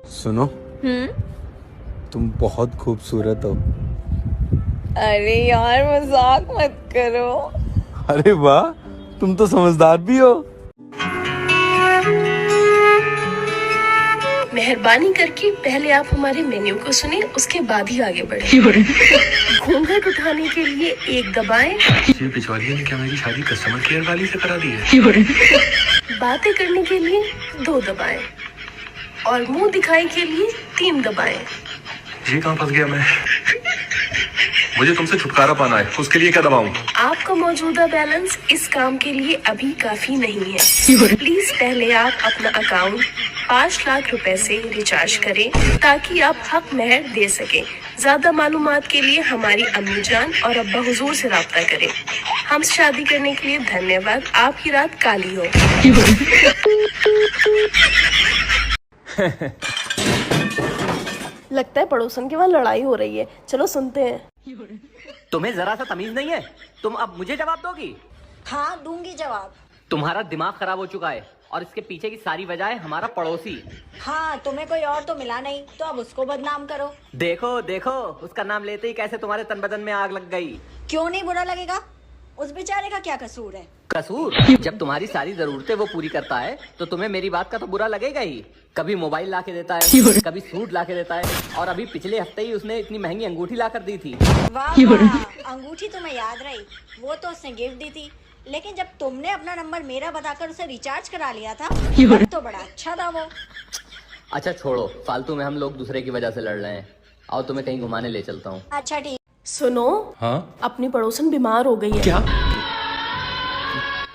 सुनो, तुम बहुत खूबसूरत हो। अरे यार मजाक मत करो। अरे वाह, तुम तो समझदार भी हो। मेहरबानी करके पहले आप हमारे मेन्यू को सुने, उसके बाद ही आगे बढ़े। घूंघट उठाने के लिए 1 दबाएं। ये बिचौलिए ने क्या मेरी शादी कस्टमर केयर वाली से करा दी है? बातें करने के लिए 2 दबाएं और मुंह दिखाई के लिए 3 दबाएं। ये कहाँ फंस गया मैं? मुझे तुमसे छुटकारा पाना है, उसके लिए क्या दबाऊं? आपका मौजूदा बैलेंस इस काम के लिए अभी काफी नहीं है। प्लीज पहले आप अपना अकाउंट 5 लाख रुपए से रिचार्ज करें ताकि आप हक महर दे सकें। ज्यादा मालूमात के लिए हमारी अम्मी जान और अब्बा हुजूर से राब्ता करें। हमसे शादी करने के लिए धन्यवाद। आपकी रात काली हो। लगता है पड़ोसन के वहाँ लड़ाई हो रही है, चलो सुनते हैं। तुम्हें जरा सा तमीज नहीं है? तुम अब मुझे जवाब दोगी? हाँ दूंगी जवाब। तुम्हारा दिमाग खराब हो चुका है और इसके पीछे की सारी वजह है हमारा पड़ोसी। हाँ तुम्हें कोई और तो मिला नहीं तो अब उसको बदनाम करो। देखो देखो, उसका नाम लेते ही कैसे तुम्हारे तन बदन में आग लग गई। क्यों नहीं बुरा लगेगा? उस बेचारे का क्या कसूर है? कसूर? जब तुम्हारी सारी जरूरतें वो पूरी करता है तो तुम्हें मेरी बात का तो बुरा लगेगा ही। कभी मोबाइल ला के देता है, कभी सूट ला के देता है, और अभी पिछले हफ्ते ही उसने इतनी महंगी अंगूठी ला कर दी थी। वाह वाह, अंगूठी तुम्हें याद रही, वो तो उसने गिफ्ट दी थी। लेकिन जब तुमने अपना नंबर मेरा बताकर उसे रिचार्ज करा लिया था तब तो बड़ा अच्छा था वो। अच्छा छोड़ो, फालतू में हम लोग दूसरे की वजह से लड़ रहे हैं। आओ तुम्हें कहीं घुमाने ले चलता हूँ। अच्छा ठीक। सुनो, हाँ, अपनी पड़ोसन बीमार हो गई है। क्या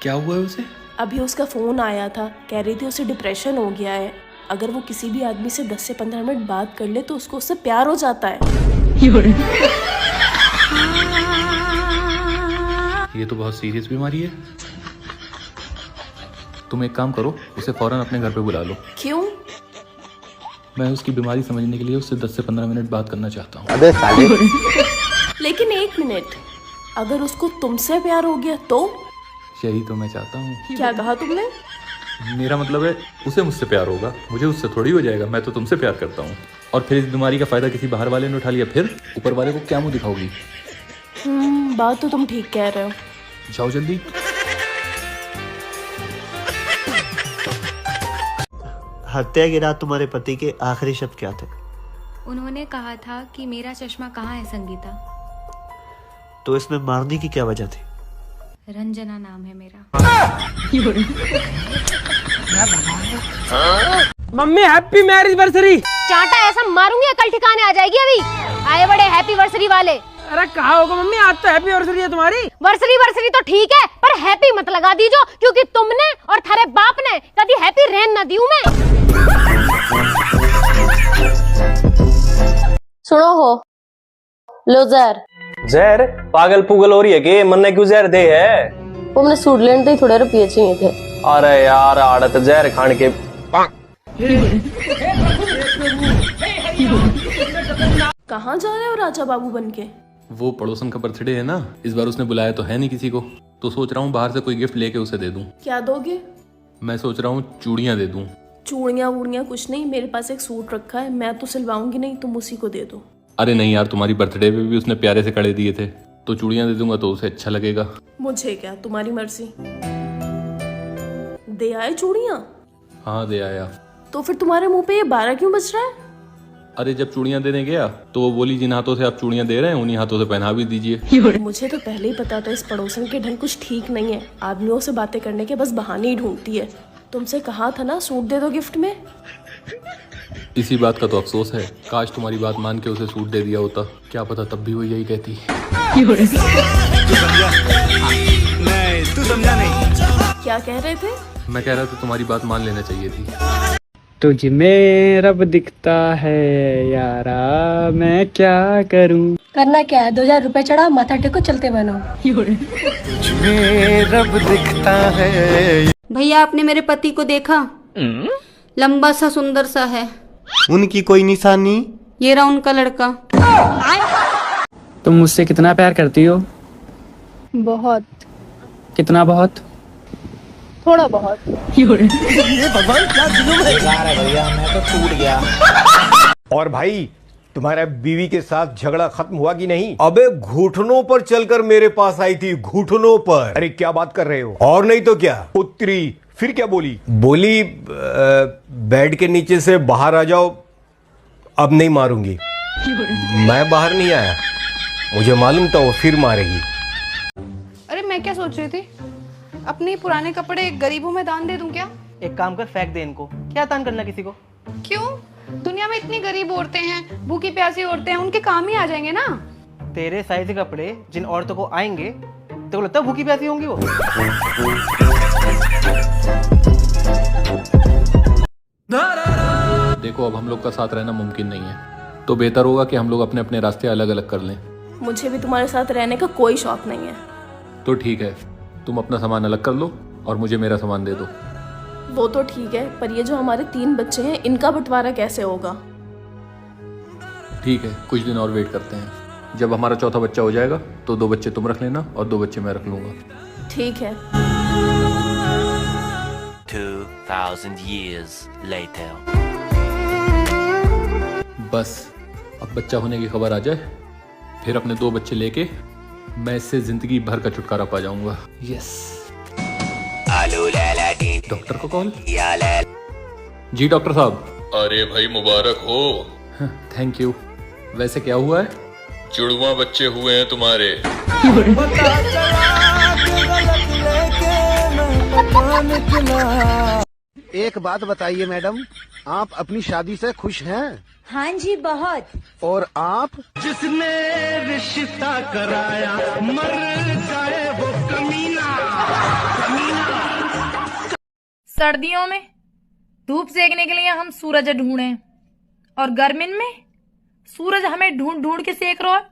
क्या हुआ है उसे? अभी उसका फोन आया था, कह रही थी उसे डिप्रेशन हो गया है। अगर वो किसी भी आदमी से 10 से 15 मिनट बात कर ले तो उसको उससे प्यार हो जाता है। ये तो बहुत सीरियस बीमारी है। तुम एक काम करो, उसे फौरन अपने घर पे बुला लो। क्यों? मैं उसकी बीमारी समझने के लिए उससे 10 से 15 मिनट बात करना चाहता हूँ। अबे साले। लेकिन 1 मिनट, अगर उसको तुमसे प्यार हो गया तो? यही तो मैं चाहता हूँ। क्या कहा तुमने? मेरा मतलब है उसे मुझसे प्यार होगा, मुझे उससे थोड़ी हो जाएगा। मैं तो तुमसे प्यार करता हूँ। और फिर इस बीमारी का फायदा किसी बाहर वाले ने उठा लिया, फिर ऊपर वाले को क्या मुंह दिखाओगी? बात तो तुम ठीक कह रहे हो। जाओ जल्दी। हत्या की रात तुम्हारे पति के आखिरी शब्द क्या थे? उन्होंने कहा था कि मेरा चश्मा कहाँ है संगीता। तो इसमें मारने की क्या वजह थी? रंजना नाम है मेरा। Mummy happy marriage anniversary. चांटा ऐसा मारूंगी अकल ठिकाने आ जाएगी। अभी आए बड़े हैप्पी वर्सरी वाले। अरे कहा होगा मम्मी, आज तो हैप्पी वर्सरी है तुम्हारी। वर्सरी तो ठीक है, पर हैप्पी मत लगा दीजो, क्योंकि तुमने और थारे बाप ने कभी हैप्पी रहन ना दियो मैं। सुनो हो लोजर जहर पागल पुगल हो रही है कि मन ने क्यों जहर दे है? वो मैंने सूट लेने तो थोड़े रुपये चाहिए थे। अरे यार आड़त जहर खान के। कहाँ जा रहे हो राजा बाबू बन के? वो पड़ोसन का बर्थडे है ना, इस बार उसने बुलाया तो है नहीं किसी को, तो सोच रहा हूँ बाहर से कोई गिफ्ट लेके उसे दे दूँ। क्या दोगे? मैं सोच रहा हूँ चूड़ियाँ दे दूँ। चूड़ियाँ वूड़ियाँ कुछ नहीं, मेरे पास एक सूट रखा है, मैं तो सिलवाऊंगी नहीं, तुम उसी को दे दो। अरे नहीं यार, तुम्हारी बर्थडे पे भी उसने प्यारे से कड़े दिए थे, तो चूड़ियाँ दे दूंगा तो उसे अच्छा लगेगा। मुझे क्या, तुम्हारी मर्जी। दे आए चूड़ियाँ? हाँ दे आया। तो फिर तुम्हारे मुंह पे ये 12 क्यों बज रहा है? अरे जब चूड़ियाँ देने गया तो वो बोली जिन हाथों से आप चूड़ियाँ दे रहे हैं उन्हीं हाथों से पहना भी दीजिए। मुझे तो पहले ही पता था इस पड़ोसन के ढंग कुछ ठीक नहीं है। आदमियों से बातें करने के बस बहाने ही ढूंढती है। तुमसे कहा था ना सूट दे दो गिफ्ट में। इसी बात का तो अफसोस है, काश तुम्हारी बात मान के उसे सूट दे दिया होता, क्या पता तब भी वो यही कहती। तू समझा नहीं। क्या कह रहे थे? मैं कह रहा था तुम्हारी बात मान लेना चाहिए थी। तुझ में रब दिखता है यारा, मैं क्या करूं? करना क्या है? 2000 रुपए चढ़ा, माथा टेको, चलते बनो। तुझ में रब दिखता है। भैया आपने मेरे पति को देखा? लंबा सा सुंदर सा है। उनकी कोई निशानी? ये रहा उनका लड़का। तुम मुझसे कितना प्यार करती हो? बहुत। कितना बहुत? थोड़ा बहुत। ये भगवान क्या जुल्म है भैया, मैं तो टूट गया। और भाई तुम्हारा बीवी के साथ झगड़ा खत्म हुआ कि नहीं? अबे घुटनों पर चलकर मेरे पास आई थी, घुटनों पर। अरे क्या बात कर रहे हो? और नहीं तो क्या, उतरी फिर क्या बोली? बोली बेड के नीचे से बाहर आ जाओ, अब नहीं मारूंगी। मैं बाहर नहीं आया, मुझे मालूम था वो फिर मारेगी। अरे मैं क्या सोच रही थी, अपने पुराने कपड़े गरीबों में दान दे दूं क्या? एक काम कर, फेंक दे इनको। क्या दान करना किसी को? क्यों? दुनिया में इतनी गरीब औरतें हैं, भूखी प्यासी औरतें हैं, उनके काम ही आ जाएंगे ना। तेरे साइज के कपड़े जिन औरतों को आएंगे, तो लगता है भूखी प्यासी होंगी वो। देखो अब हम लोग का साथ रहना मुमकिन नहीं है, तो बेहतर होगा कि हम लोग अपने अपने रास्ते अलग अलग कर लें। मुझे भी तुम्हारे साथ रहने का कोई शौक नहीं है। तो ठीक है, तुम अपना सामान अलग कर लो और मुझे मेरा सामान दे दो। वो तो ठीक है, पर ये जो हमारे 3 बच्चे हैं, इनका बंटवारा कैसे होगा? ठीक है, कुछ दिन और वेट करते हैं। जब हमारा चौथा बच्चा हो जाएगा तो 2 बच्चे तुम रख लेना और 2 बच्चे मैं रख लूंगा। ठीक है। 2000 years later. बस अब बच्चा होने की खबर आ जाए, फिर अपने 2 बच्चे लेके मैं इससे जिंदगी भर का छुटकारा पा जाऊंगा। यस। डॉक्टर को कॉल। जी डॉक्टर साहब। अरे भाई मुबारक हो। Thank you. वैसे क्या हुआ है? जुड़वा बच्चे हुए हैं तुम्हारे। एक बात बताइए मैडम, आप अपनी शादी से खुश हैं? हाँ जी बहुत। और आप? जिसने रिश्ता कराया मर जाए वो कमीना। सर्दियों में धूप सेकने के लिए हम सूरज ढूंढे, और गर्मियों में सूरज हमें ढूंढ ढूंढ के सेक रहा है।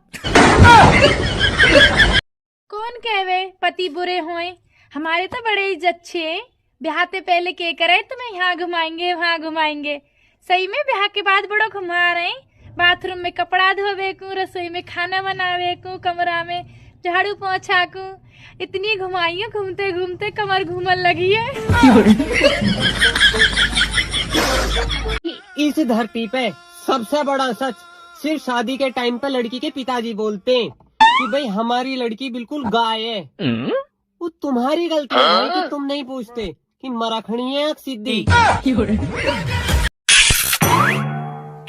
कौन कहवे पति बुरे होए, हमारे तो बड़े ही अच्छे। ब्याह से पहले के करे तुम्हें यहाँ घुमाएंगे वहाँ घुमाएंगे, सही में ब्याह के बाद बड़ा घुमा रहे। बाथरूम में कपड़ा धोवे को, रसोई में खाना बनावे को, कमरा में झाड़ू पोछा को, इतनी घुमाइयो, घूमते घूमते कमर घूमन लगी है। इस धरती पे सबसे बड़ा सच सिर्फ शादी के टाइम पे लड़की के पिताजी बोलते हैं कि भाई हमारी लड़की बिल्कुल गाय है। वो तुम्हारी गलती है भाई कि तुम नहीं पूछते कि मराखणी है सीधी।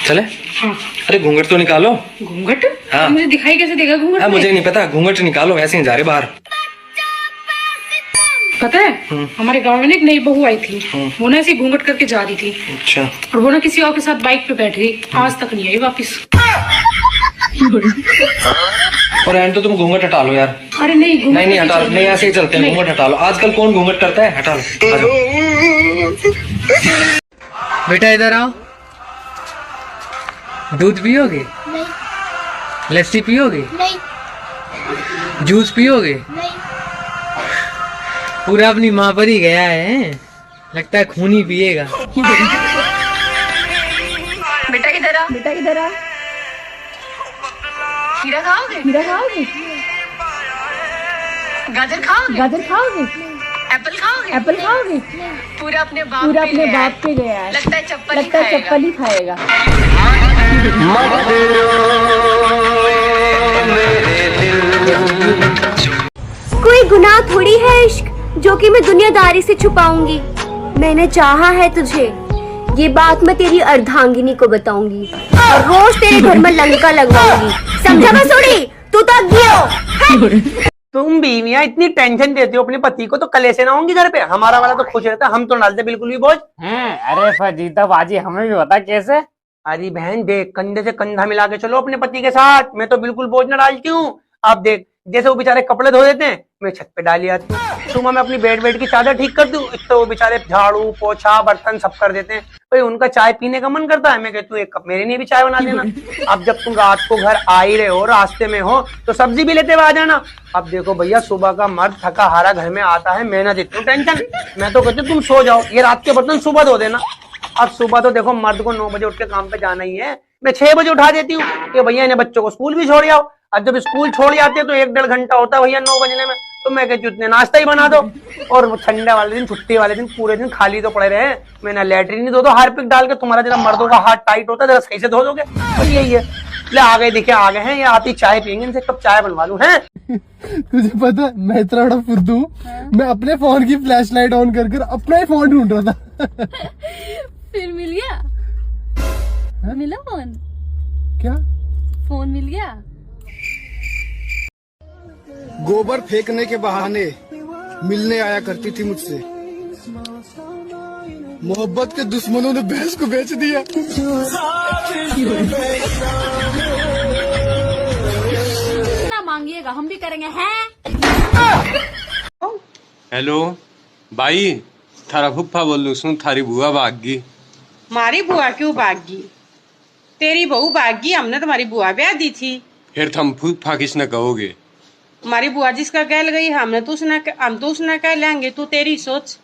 चले? अरे घूंघट तो निकालो। घूंघट? हाँ। मुझे दिखाई कैसे देगा घूंघट? हाँ, मुझे नहीं पता, घूंघट निकालो, वैसे ही जा रहे बाहर। पता है हमारे गांव में ना एक नई बहू आई थी, वो ना ऐसे घूंघट करके जा रही थी। अच्छा। और वो ना किसी और के साथ बाइक पे बैठ गई, आज तक नहीं आई वापिस। और एंड तो तुम घूंघट हटा लो यार। अरे नहीं नहीं नहीं हटा लो, नहीं ऐसे ही चलते हैं, घूंघट हटा लो। आजकल कौन घूंघट करता है? हटा लो। बेटा इधर आओ। दूध पियोगे? नहीं। लस्सी पियोगे? नहीं। जूस पियोगे? नहीं। पूरा अपनी माँ पर ही गया है, लगता है खून ही पिएगा। बेटा इधर आ, बेटा इधर आ। खीरा खाओगे? खीरा खाओगे? गाजर खाओगे? गाजर खाओगे? एप्पल खाओगे? एप्पल खाओगे? पूरा अपने बाप पे गया है, लगता है चप्पल ही खाएगा। कोई गुनाह थोड़ी है इश्क जो कि मैं दुनियादारी से छुपाऊंगी। मैंने चाहा है तुझे, ये बात मैं तेरी अर्धांगिनी को बताऊंगी और रोज तेरे घर में लंका लगवाऊंगी। समझा मसूड़ी? तू तो अज्ञो। तुम बीवियां इतनी टेंशन देती हो अपने पति को, तो कले से ना होंगी घर पे। हमारा वाला तो खुश रहता, हम तो डालते बिल्कुल भी बोझ। अरे फजीता बाजी हमें भी बता कैसे? अरे बहन देख, कंधे से कंधा मिला के चलो अपने पति के साथ। मैं तो बिल्कुल बोझ न डालती हूँ। आप देख, जैसे वो बेचारे कपड़े धो देते हैं, मैं छत पे डाली आती हूँ। सुबह मैं अपनी बेड की चादर ठीक कर दूं, तो वो बेचारे झाड़ू पोछा बर्तन सब कर देते हैं। भाई उनका चाय पीने का मन करता है, मैं कहती हूँ 1 कप मेरे लिए भी चाय बना देना। अब जब तुम रात को घर आ ही रहे हो, रास्ते में हो, तो सब्जी भी लेते हुए आ जाना। अब देखो भैया, सुबह का मर्द थका हारा घर में आता है, मैं ना देती हूँ टेंशन। मैं तो कहती हूँ तुम सो जाओ, ये रात के बर्तन सुबह धो देना। अब सुबह तो देखो मर्द को 9 बजे उठ के काम पे जाना ही है, मैं 6 बजे उठा देती हूँ कि भैया इन्हें बच्चों को स्कूल भी छोड़ आओ। अब जब स्कूल छोड़ आते हैं तो 1-1.5 घंटा होता है भैया 9 बजने में, तो मैं कहती उतने नाश्ता ही बना दो। और वो संडे वाले दिन, छुट्टी वाले दिन पूरे दिन खाली तो पड़े रहे, मैंने लेटरिन नहीं दो हार्पिक डाल के, तुम्हारा जरा मर्दों का हाथ टाइट होता है, जरा सही से धो दोगे। और यही है, ले आ गए, दिखे आ गए हैं, ये आती चाय पियेंगे, इनसे कब चाय बनवा लूं हैं। तुझे पता है मैं इतना बड़ा फुद्दू हूं, मैं अपने फोन की फ्लैश लाइट ऑन कर कर अपना ही फोन ढूंढ रहा था। फिर मिल गया? मिला फोन? क्या फोन मिल गया? गोबर फेंकने के बहाने मिलने आया करती थी मुझसे, मोहब्बत के दुश्मनों ने भैंस को बेच दिया। ना मांगिएगा, हम भी करेंगे हैं। हेलो भाई, थारा फुफ्फा बोल लू, सुन थारी बुआ भागी। हमारी बुआ क्यों भागी? तेरी बहू भागी, हमने तुम्हारी बुआ ब्याह दी थी। फिर तुम फुफ्फा किसने कहोगे? हमारी बुआ जिसका गल गई, हम तो उसने कह लेंगे, तू तेरी सोच।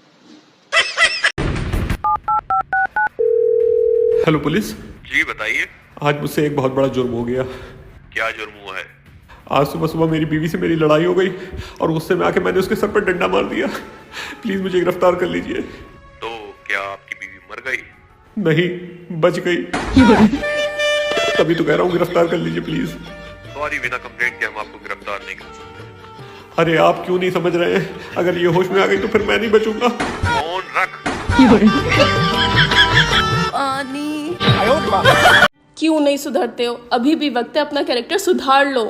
हेलो पुलिस जी बताइए। आज मुझसे एक बहुत बड़ा जुर्म हो गया। क्या जुर्म हुआ है? आज सुबह सुबह मेरी बीवी से मेरी लड़ाई हो गई और गुस्से में आके मैंने उसके सर पर डंडा मार दिया। प्लीज मुझे गिरफ्तार कर लीजिए। तो क्या आपकी बीवी मर गई? नहीं, बच गई। तभी तो कह रहा हूँ गिरफ्तार कर लीजिए प्लीज। सॉरी, बिना कंप्लेंट के हम आपको गिरफ्तार नहीं कर सकते। अरे आप क्यों नहीं समझ रहे हैं? अगर ये होश में आ गई तो फिर मैं नहीं बचूंगा। फोन रख। पानी। क्यों नहीं सुधरते हो? अभी भी वक्त है, अपना कैरेक्टर सुधार लो।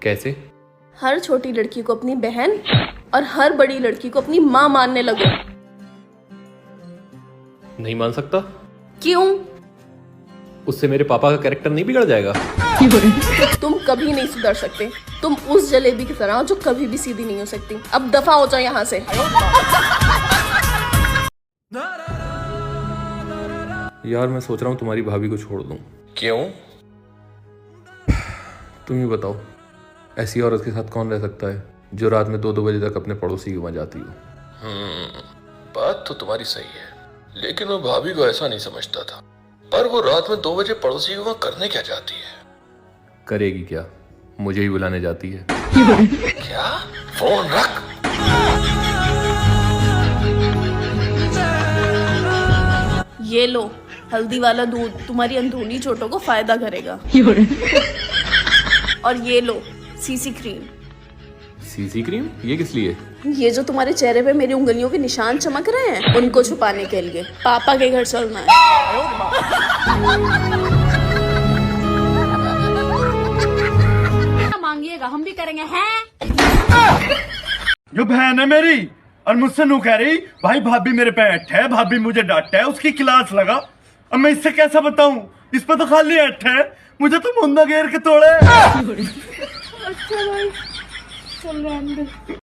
कैसे? हर छोटी लड़की को अपनी बहन और हर बड़ी लड़की को अपनी माँ मानने लगो। नहीं मान सकता। क्यों? उससे मेरे पापा का कैरेक्टर नहीं बिगड़ जाएगा? तुम कभी नहीं सुधर सकते। तुम उस जलेबी की तरह हो जो कभी भी सीधी नहीं हो सकती। अब दफा हो जाओ यहाँ से। यार मैं सोच रहा हूँ तुम्हारी भाभी को छोड़ दूँ। क्यों? तुम ही बताओ, ऐसी औरत के साथ कौन रह सकता है जो रात में 2-2 बजे तक अपने पड़ोसी की वहां जाती हो? बात तो तुम्हारी सही है, लेकिन वो भाभी को ऐसा नहीं समझता था। पर वो रात में 2 बजे पड़ोसी को वहां करने क्या जाती है? करेगी क्या? मुझे ही बुलाने जाती है। क्या? फोन रख। ये लो, हल्दी वाला दूध तुम्हारी अंदरूनी चोटों को फायदा करेगा। और ये लो, सीसी क्रीम। CC cream? ये किस लिए? ये जो तुम्हारे चेहरे पे मेरी उंगलियों के निशान चमक रहे हैं, उनको छुपाने के लिए। पापा के घर चलना है। मांगिएगा, हम भी करेंगे हैं। जो बहन है मेरी और मुझसे नू कह रही भाई भाभी मेरे पे अट्ठ है, भाभी मुझे डांटा है, उसकी क्लास लगा। अब मैं इससे कैसा बताऊं? इस पे तो खाली अट्ठ है, मुझे तो मुंडा घेर के तोड़े। अच्छा भाई, चल रहने दे।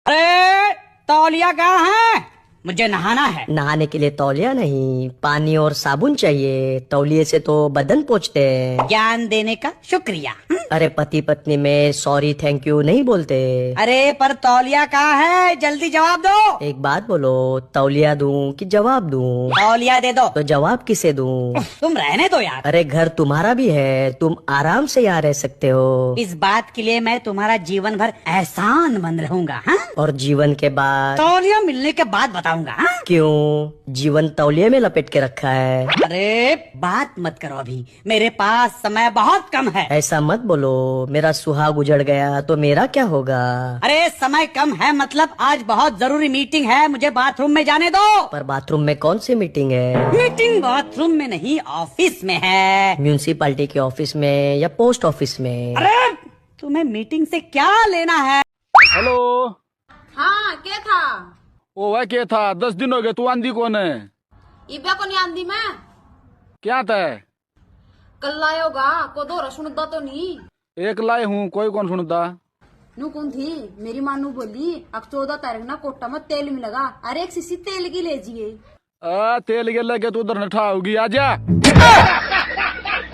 अरे तौलिया कहाँ है? मुझे नहाना है। नहाने के लिए तौलिया नहीं, पानी और साबुन चाहिए। तौलिए से तो बदन पोंछते हैं। ज्ञान देने का शुक्रिया। अरे पति पत्नी में सॉरी थैंक यू नहीं बोलते। अरे पर तौलिया कहाँ है? जल्दी जवाब दो। एक बात बोलो, तौलिया दूं कि जवाब दूं? तौलिया दे दो। तो जवाब किसे दूं? तुम रहने दो यार। अरे घर तुम्हारा भी है, तुम आराम से यहाँ रह सकते हो। इस बात के लिए मैं तुम्हारा जीवन भर एहसान मंद रहूंगा। और जीवन के बाद? तौलिया मिलने के बाद बताऊंगा। क्यों? जीवन तौलिए में लपेट के रखा है। अरे बात मत करो, अभी मेरे पास समय बहुत कम है। ऐसा मत बोलो, मेरा सुहाग उजड़ गया तो मेरा क्या होगा? अरे समय कम है मतलब आज बहुत जरूरी मीटिंग है, मुझे बाथरूम में जाने दो। पर बाथरूम में कौन सी मीटिंग है? मीटिंग बाथरूम में नहीं, ऑफिस में है। म्यूनिसिपैलिटी के ऑफिस में या पोस्ट ऑफिस में? अरे तुम्हें मीटिंग से क्या लेना है? हेलो। हाँ, क्या था? ओ वह क्या था? 10 दिन हो गए, तू आंधी कौन है? इब्बा को नहीं आंदी मैं। क्या था? कल लायोगा को दो रसुनदा तो नहीं। एक लाए हूँ, कोई कौन सुनता? नू कौन थी? मेरी मानू बोली अब 14 तारीख ना कोटा में तेल मिलेगा, अरे एक शीशी तेल की लीजिए। तेल के लेके तू उधर नठा होगी, आजा।